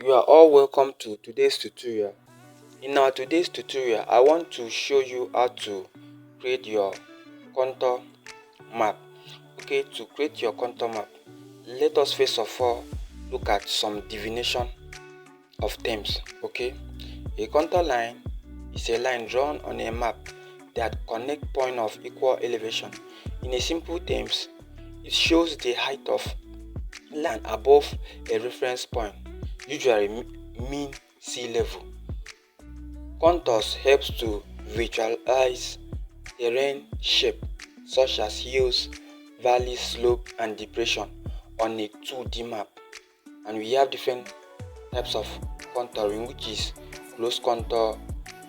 You are all welcome to today's tutorial. In our today's tutorial, I want to show you how to create your contour map. Okay, to create your contour map, let us first of all look at some definition of terms. Okay, a contour line is a line drawn on a map that connects points of equal elevation. In a simple terms, it shows the height of land above a reference point, usually mean sea level. Contours helps to visualize terrain shape such as hills, valleys, slope, and depression on a 2D map. And we have different types of contouring, which is close contour,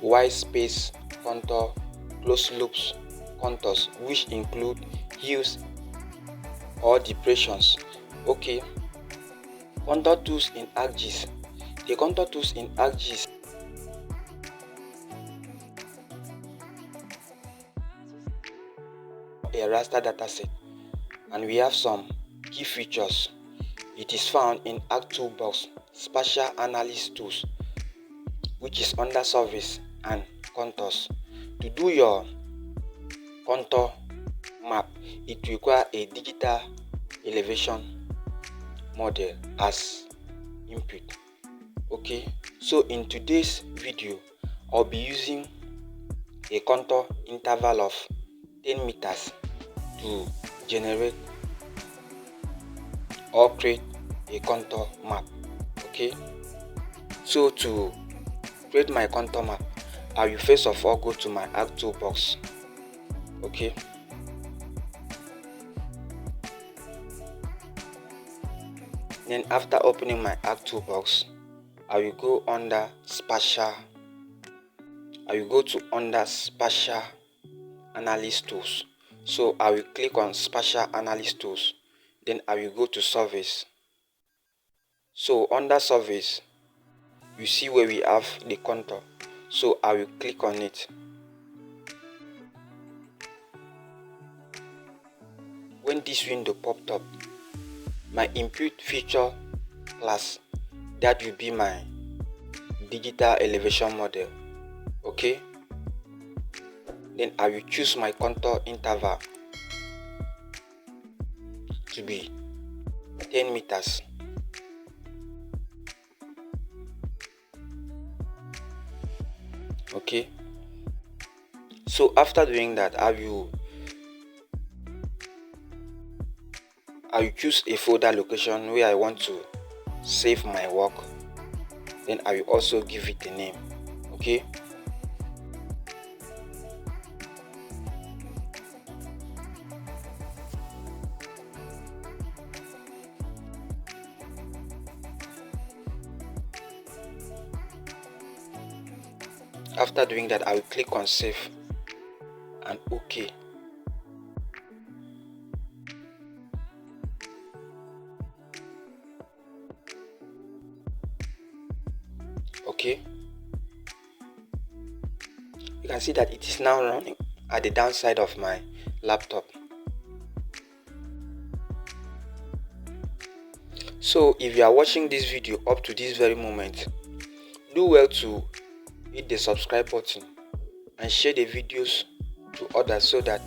wide space contour, close loops contours, which include hills or depressions. Okay, contour tools in ArcGIS. The contour tools in ArcGIS a raster dataset, and we have some key features. It is found in Arc Toolbox Spatial Analysis Tools, which is under Surface and Contours. To do your contour map, it requires a digital elevation model as input. Okay, so in today's video, I'll be using a contour interval of 10 meters to generate or create a contour map. Okay, so to create my contour map, I will first of all go to my Arc Toolbox. Okay, then after opening my Arc Toolbox, I will go under Spatial. I will go to under Spatial Analysis Tools. So I will click on Spatial Analysis Tools. Then I will go to Surface. So under Surface, you see where we have the contour. So I will click on it. When this window popped up, my input feature class, that will be my digital elevation model. Okay, then I will choose my contour interval to be 10 meters. Okay, so after doing that, I will choose a folder location where I want to save my work. Then I will also give it a name. Okay, after doing that, I will click on save and OK. Okay, you can see that it is now running at the downside of my laptop. So if you are watching this video up to this very moment, do well to hit the subscribe button and share the videos to others so that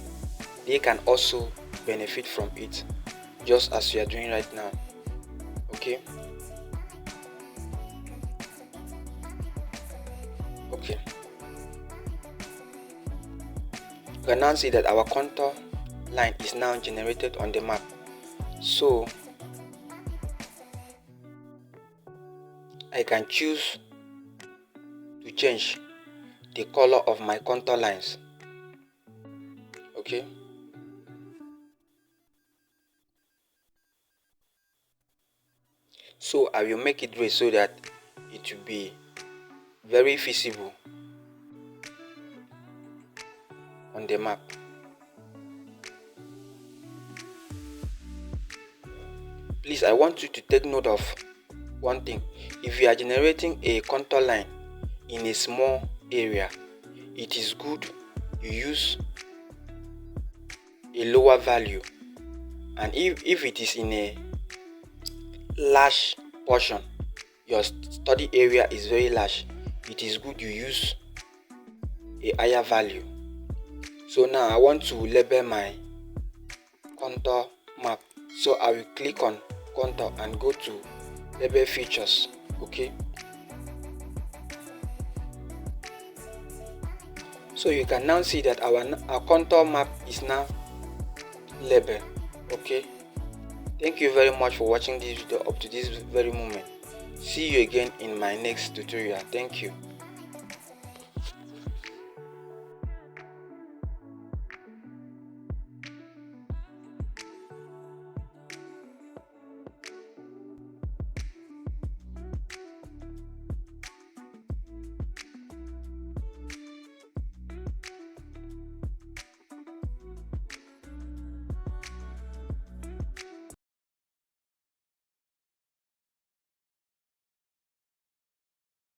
they can also benefit from it, just as you are doing right now. Okay, okay, you can now see that our contour line is now generated on the map. So I can choose to change the color of my contour lines. Okay, so I will make it red so that it will be very visible on the map. Please, I want you to take note of one thing. If you are generating a contour line in a small area, it is good you use a lower value, and if it is in a large portion, your study area is very large, it is good you use a higher value. So now I want to label my contour map, so I will click on contour and go to label features. Okay, so you can now see that our contour map is now labeled. Okay, thank you very much for watching this video up to this very moment. See you again in my next tutorial. Thank you.